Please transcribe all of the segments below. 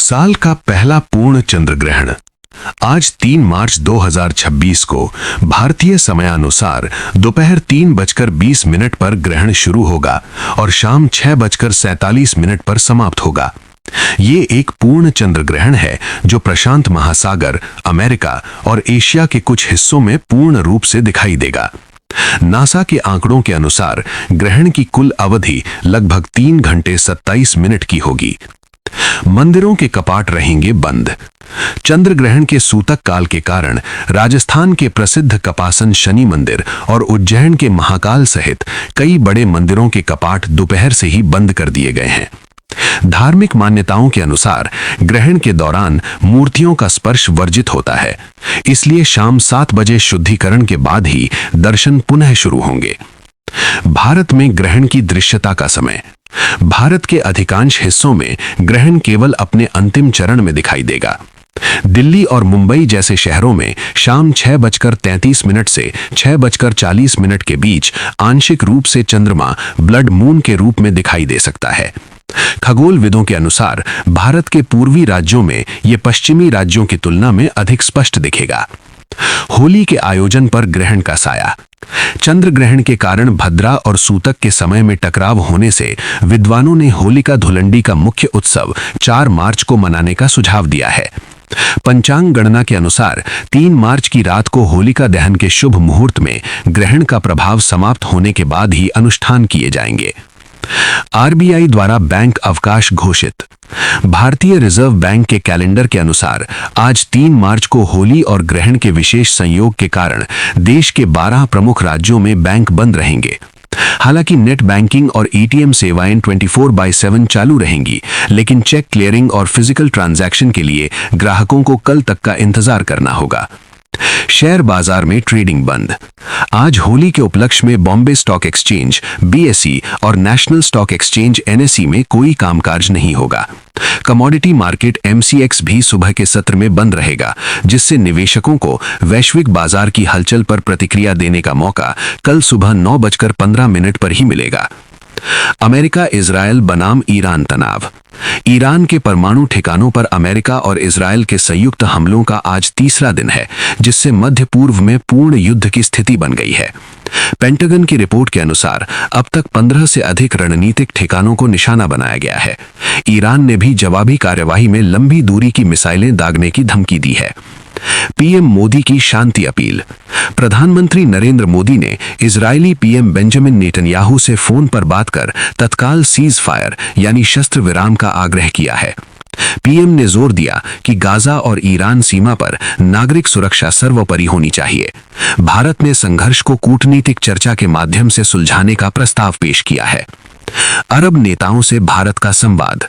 साल का पहला पूर्ण चंद्र ग्रहण आज 3 मार्च 2026 को भारतीय समयानुसार दोपहर 3:20 पर ग्रहण शुरू होगा और शाम 6:47 पर समाप्त होगा। ये एक पूर्ण चंद्र ग्रहण है जो प्रशांत महासागर, अमेरिका और एशिया के कुछ हिस्सों में पूर्ण रूप से दिखाई देगा। नासा के आंकड़ों के अनुसार ग्रहण की कुल अवधि लगभग 3 घंटे 27 मिनट की होगी। मंदिरों के कपाट रहेंगे बंद। चंद्र ग्रहण के सूतक काल के कारण राजस्थान के प्रसिद्ध कपासन शनि मंदिर और उज्जैन के महाकाल सहित कई बड़े मंदिरों के कपाट दोपहर से ही बंद कर दिए गए हैं। धार्मिक मान्यताओं के अनुसार ग्रहण के दौरान मूर्तियों का स्पर्श वर्जित होता है, इसलिए शाम 7 बजे शुद्धिकरण के बाद ही दर्शन पुनः शुरू होंगे। भारत में ग्रहण की दृश्यता का समय। भारत के अधिकांश हिस्सों में ग्रहण केवल अपने अंतिम चरण में दिखाई देगा। दिल्ली और मुंबई जैसे शहरों में शाम 6:33 से 6:40 के बीच आंशिक रूप से चंद्रमा ब्लड मून के रूप में दिखाई दे सकता है। खगोलविदों के अनुसार भारत के पूर्वी राज्यों में यह पश्चिमी राज्यों की तुलना में अधिक स्पष्ट दिखेगा। होली के आयोजन पर ग्रहण का साया। चंद्र ग्रहण के कारण भद्रा और सूतक के समय में टकराव होने से विद्वानों ने होलिका धुलंडी का मुख्य उत्सव 4 मार्च को मनाने का सुझाव दिया है। पंचांग गणना के अनुसार 3 मार्च की रात को होलिका दहन के शुभ मुहूर्त में ग्रहण का प्रभाव समाप्त होने के बाद ही अनुष्ठान किए जाएंगे। आरबीआई द्वारा बैंक अवकाश घोषित। भारतीय रिजर्व बैंक के कैलेंडर के अनुसार आज 3 मार्च को होली और ग्रहण के विशेष संयोग के कारण देश के 12 प्रमुख राज्यों में बैंक बंद रहेंगे। हालांकि नेट बैंकिंग और एटीएम सेवाएं 24/7 चालू रहेंगी, लेकिन चेक क्लियरिंग और फिजिकल ट्रांजैक्शन के लिए ग्राहकों को कल तक का इंतजार करना होगा। शेयर बाजार में ट्रेडिंग बंद। आज होली के उपलक्ष्य में बॉम्बे स्टॉक एक्सचेंज बीएसई और नेशनल स्टॉक एक्सचेंज एनएसई में कोई कामकाज नहीं होगा। कमोडिटी मार्केट एमसीएक्स भी सुबह के सत्र में बंद रहेगा, जिससे निवेशकों को वैश्विक बाजार की हलचल पर प्रतिक्रिया देने का मौका कल सुबह 9:15 पर ही मिलेगा। अमेरिका इजरायल बनाम ईरान तनाव। ईरान के परमाणु ठिकानों पर अमेरिका और इजरायल के संयुक्त हमलों का आज तीसरा दिन है, जिससे मध्य पूर्व में पूर्ण युद्ध की स्थिति बन गई है। पेंटागन की रिपोर्ट के अनुसार अब तक 15 से अधिक रणनीतिक ठिकानों को निशाना बनाया गया है। ईरान ने भी जवाबी कार्यवाही में लंबी दूरी की मिसाइलें दागने की धमकी दी है। पीएम मोदी की शांति अपील। प्रधानमंत्री नरेंद्र मोदी ने इजरायली पीएम बेंजामिन नेतन्याहू से फोन पर बात कर तत्काल सीज फायर यानी शस्त्र विराम का आग्रह किया है। पीएम ने जोर दिया कि गाजा और ईरान सीमा पर नागरिक सुरक्षा सर्वोपरि होनी चाहिए। भारत ने संघर्ष को कूटनीतिक चर्चा के माध्यम से सुलझाने का प्रस्ताव पेश किया है। अरब नेताओं से भारत का संवाद।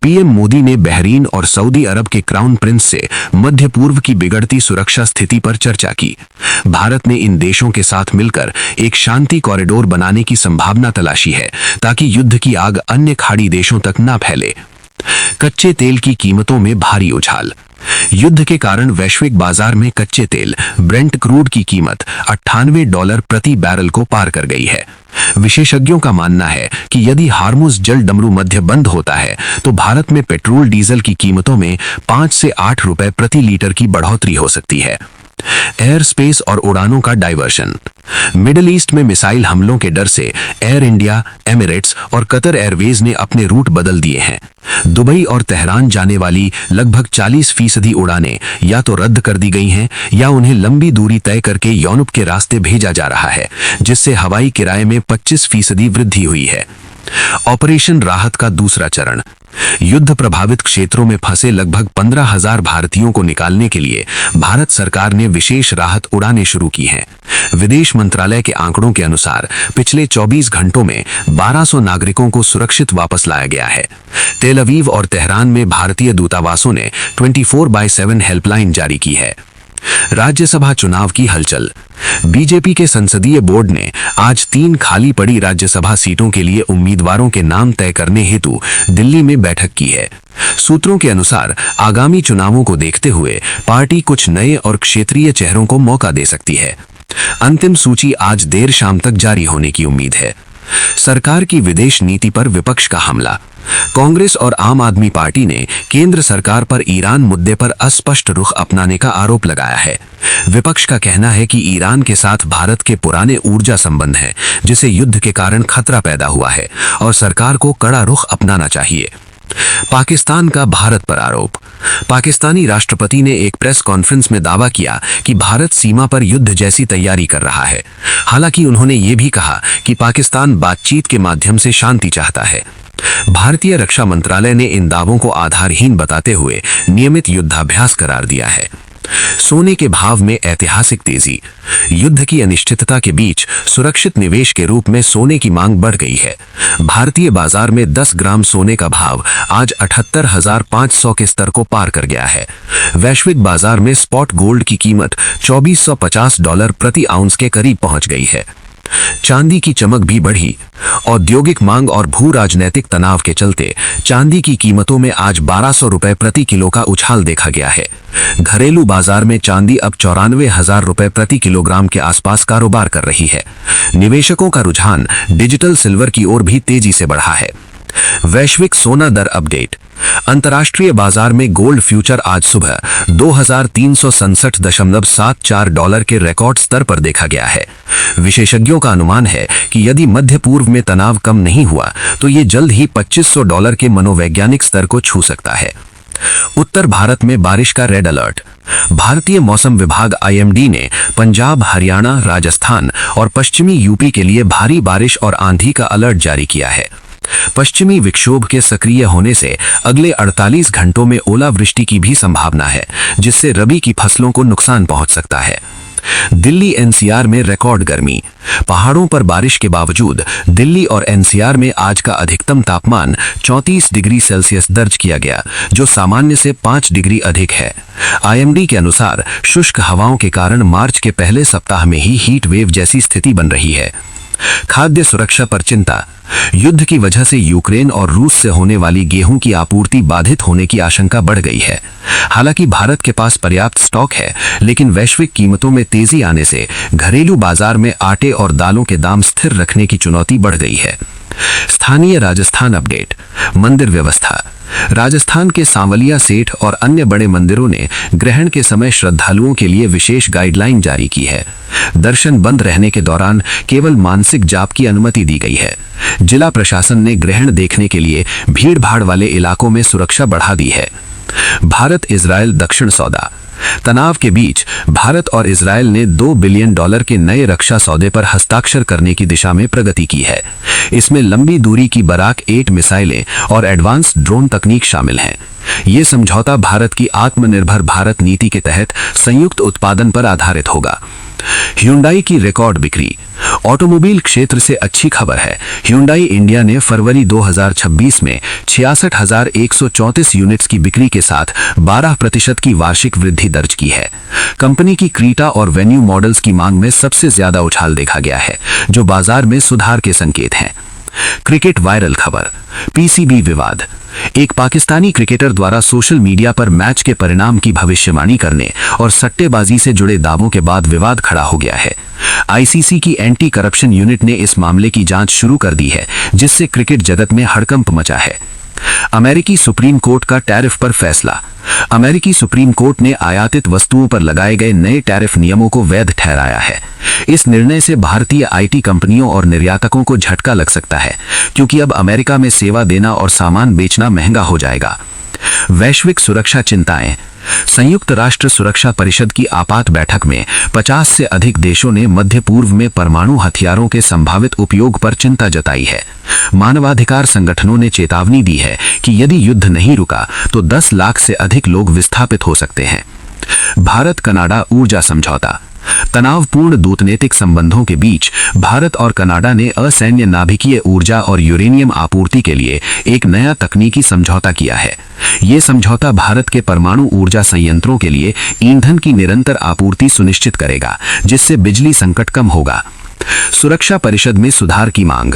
पीएम मोदी ने बहरीन और सऊदी अरब के क्राउन प्रिंस से मध्य पूर्व की बिगड़ती सुरक्षा स्थिति पर चर्चा की। भारत ने इन देशों के साथ मिलकर एक शांति कॉरिडोर बनाने की संभावना तलाशी है, ताकि युद्ध की आग अन्य खाड़ी देशों तक न फैले। कच्चे तेल की कीमतों में भारी उछाल। युद्ध के कारण वैश्विक बाजार में कच्चे तेल ब्रेंट क्रूड की कीमत $98 प्रति बैरल को पार कर गई है। विशेषज्ञों का मानना है कि यदि हार्मुज जल डमरू मध्य बंद होता है तो भारत में पेट्रोल डीजल की कीमतों में 5 से 8 रुपए प्रति लीटर की बढ़ोतरी हो सकती है। एयर स्पेस और उड़ानों का डाइवर्शन। मिडिल ईस्ट में मिसाइल हमलों के डर से एयर इंडिया, एमिरेट्स और कतर एयरवेज ने अपने रूट बदल दिए हैं। दुबई और तेहरान जाने वाली लगभग 40% उड़ानें या तो रद्द कर दी गई हैं या उन्हें लंबी दूरी तय करके यूरोप के रास्ते भेजा जा रहा है, जिससे हवाई किराए में 25% वृद्धि हुई है। ऑपरेशन राहत का दूसरा चरण। युद्ध प्रभावित क्षेत्रों में फंसे लगभग 15,000 भारतीयों को निकालने के लिए भारत सरकार ने विशेष राहत उड़ानें शुरू की हैं। विदेश मंत्रालय के आंकड़ों के अनुसार पिछले 24 घंटों में 1200 नागरिकों को सुरक्षित वापस लाया गया है। तेल अवीव और तेहरान में भारतीय दूतावासों ने 24/7 हेल्पलाइन जारी की है। राज्यसभा चुनाव की हलचल। बीजेपी के संसदीय बोर्ड ने आज 3 खाली पड़ी राज्यसभा सीटों के लिए उम्मीदवारों के नाम तय करने हेतु दिल्ली में बैठक की है। सूत्रों के अनुसार आगामी चुनावों को देखते हुए पार्टी कुछ नए और क्षेत्रीय चेहरों को मौका दे सकती है। अंतिम सूची आज देर शाम तक जारी होने की उम्मीद है। सरकार की विदेश नीति पर विपक्ष का हमला। कांग्रेस और आम आदमी पार्टी ने केंद्र सरकार पर ईरान मुद्दे पर अस्पष्ट रुख अपनाने का आरोप लगाया है। विपक्ष का कहना है कि ईरान के साथ भारत के पुराने ऊर्जा संबंध हैं, जिसे युद्ध के कारण खतरा पैदा हुआ है और सरकार को कड़ा रुख अपनाना चाहिए। पाकिस्तान का भारत पर आरोप। पाकिस्तानी राष्ट्रपति ने एक प्रेस कॉन्फ्रेंस में दावा किया कि भारत सीमा पर युद्ध जैसी तैयारी कर रहा है। हालांकि उन्होंने ये भी कहा कि पाकिस्तान बातचीत के माध्यम से शांति चाहता है। भारतीय रक्षा मंत्रालय ने इन दावों को आधारहीन बताते हुए नियमित युद्धाभ्यास करार दिया है। सोने के भाव में ऐतिहासिक तेजी। युद्ध की अनिश्चितता के बीच सुरक्षित निवेश के रूप में सोने की मांग बढ़ गई है। भारतीय बाजार में 10 ग्राम सोने का भाव आज 78,500 के स्तर को पार कर गया है। वैश्विक बाजार में स्पॉट गोल्ड की कीमत $2450 प्रति आउंस के करीब पहुंच गई है। चांदी की चमक भी बढ़ी। औद्योगिक मांग और भू राजनैतिक तनाव के चलते चांदी की कीमतों में आज 1200 रुपए प्रति किलो का उछाल देखा गया है। घरेलू बाजार में चांदी अब 94,000 रुपए प्रति किलोग्राम के आसपास कारोबार कर रही है। निवेशकों का रुझान डिजिटल सिल्वर की ओर भी तेजी से बढ़ा है। वैश्विक सोना दर अपडेट। अंतर्राष्ट्रीय बाजार में गोल्ड फ्यूचर आज सुबह $2,367.74 के रिकॉर्ड स्तर पर देखा गया है। विशेषज्ञों का अनुमान है कि यदि मध्य पूर्व में तनाव कम नहीं हुआ तो ये जल्द ही $2,500 के मनोवैज्ञानिक स्तर को छू सकता है। उत्तर भारत में बारिश का रेड अलर्ट। भारतीय मौसम विभाग IMD ने पंजाब, हरियाणा, राजस्थान और पश्चिमी यूपी के लिए भारी बारिश और आंधी का अलर्ट जारी किया है। पश्चिमी विक्षोभ के सक्रिय होने से अगले 48 घंटों में ओलावृष्टि की भी संभावना है, जिससे रबी की फसलों को नुकसान पहुंच सकता है। दिल्ली NCR में रिकॉर्ड गर्मी। पहाड़ों पर बारिश के बावजूद दिल्ली और NCR में आज का अधिकतम तापमान 34 डिग्री सेल्सियस दर्ज किया गया, जो सामान्य से 5 डिग्री अधिक है। IMD के अनुसार शुष्क हवाओं के कारण मार्च के पहले सप्ताह में ही हीट वेव जैसी स्थिति बन रही है। खाद्य सुरक्षा पर चिंता। युद्ध की वजह से यूक्रेन और रूस से होने वाली गेहूं की आपूर्ति बाधित होने की आशंका बढ़ गई है। हालांकि भारत के पास पर्याप्त स्टॉक है, लेकिन वैश्विक कीमतों में तेजी आने से घरेलू बाजार में आटे और दालों के दाम स्थिर रखने की चुनौती बढ़ गई है। स्थानीय राजस्थान अपडेट। मंदिर व्यवस्था। राजस्थान के सांवलिया सेठ और अन्य बड़े मंदिरों ने ग्रहण के समय श्रद्धालुओं के लिए विशेष गाइडलाइन जारी की है। दर्शन बंद रहने के दौरान केवल मानसिक जाप की अनुमति दी गई है। जिला प्रशासन ने ग्रहण देखने के लिए भीड़-भाड़ वाले इलाकों में सुरक्षा बढ़ा दी है। भारत इजरायल दक्षिण सौदा। तनाव के बीच भारत और इजरायल ने $2 बिलियन के नए रक्षा सौदे पर हस्ताक्षर करने की दिशा में प्रगति की है। इसमें लंबी दूरी की बराक 8 मिसाइलें और एडवांस ड्रोन तकनीक शामिल हैं। ये समझौता भारत की आत्मनिर्भर भारत नीति के तहत संयुक्त उत्पादन पर आधारित होगा। ह्यूंडई की रिकॉर्ड बिक्री। ऑटोमोबाइल क्षेत्र से अच्छी खबर है। ह्यूंडई इंडिया ने फरवरी 2026 में 66,134 यूनिट्स की बिक्री के साथ 12% की वार्षिक वृद्धि दर्ज की है। कंपनी की क्रीटा और वेन्यू मॉडल्स की मांग में सबसे ज्यादा उछाल देखा गया है, जो बाजार में सुधार के संकेत हैं। क्रिकेट वायरल खबर। PCB विवाद। एक पाकिस्तानी क्रिकेटर द्वारा सोशल मीडिया पर मैच के परिणाम की भविष्यवाणी करने और सट्टेबाजी से जुड़े दावों के बाद विवाद खड़ा हो गया है। ICC की एंटी करप्शन यूनिट ने इस मामले की जांच शुरू कर दी है, जिससे क्रिकेट जगत में हड़कंप मचा है। अमेरिकी सुप्रीम कोर्ट का टैरिफ पर फैसला। अमेरिकी सुप्रीम कोर्ट ने आयातित वस्तुओं पर लगाए गए नए टैरिफ नियमों को वैध ठहराया है। इस निर्णय से भारतीय IT कंपनियों और निर्यातकों को झटका लग सकता है, क्योंकि अब अमेरिका में सेवा देना और सामान बेचना महंगा हो जाएगा। वैश्विक सुरक्षा चिंताएं। संयुक्त राष्ट्र सुरक्षा परिषद की आपात बैठक में 50 से अधिक देशों ने मध्य पूर्व में परमाणु हथियारों के संभावित उपयोग पर चिंता जताई है। मानवाधिकार संगठनों ने चेतावनी दी है कि यदि युद्ध नहीं रुका तो 10 लाख से अधिक लोग विस्थापित हो सकते हैं। भारत कनाडा ऊर्जा समझौता। तनावपूर्ण दूतनैतिक संबंधों के बीच भारत और कनाडा ने असैन्य नाभिकीय ऊर्जा और यूरेनियम आपूर्ति के लिए एक नया तकनीकी समझौता किया है। ये समझौता भारत के परमाणु ऊर्जा संयंत्रों के लिए ईंधन की निरंतर आपूर्ति सुनिश्चित करेगा, जिससे बिजली संकट कम होगा। सुरक्षा परिषद में सुधार की मांग।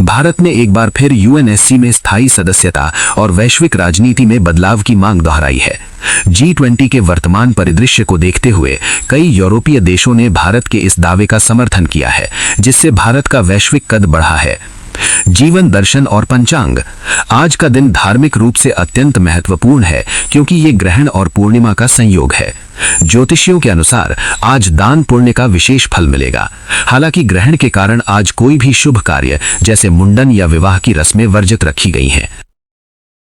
भारत ने एक बार फिर यूएनएससी में स्थायी सदस्यता और वैश्विक राजनीति में बदलाव की मांग दोहराई है। G20 के वर्तमान परिदृश्य को देखते हुए कई यूरोपीय देशों ने भारत के इस दावे का समर्थन किया है, जिससे भारत का वैश्विक कद बढ़ा है। जीवन दर्शन और पंचांग। आज का दिन धार्मिक रूप से अत्यंत महत्वपूर्ण है क्योंकि ये ग्रहण और पूर्णिमा का संयोग है। ज्योतिषियों के अनुसार आज दान पुण्य का विशेष फल मिलेगा। हालांकि ग्रहण के कारण आज कोई भी शुभ कार्य जैसे मुंडन या विवाह की रस्में वर्जित रखी गई हैं।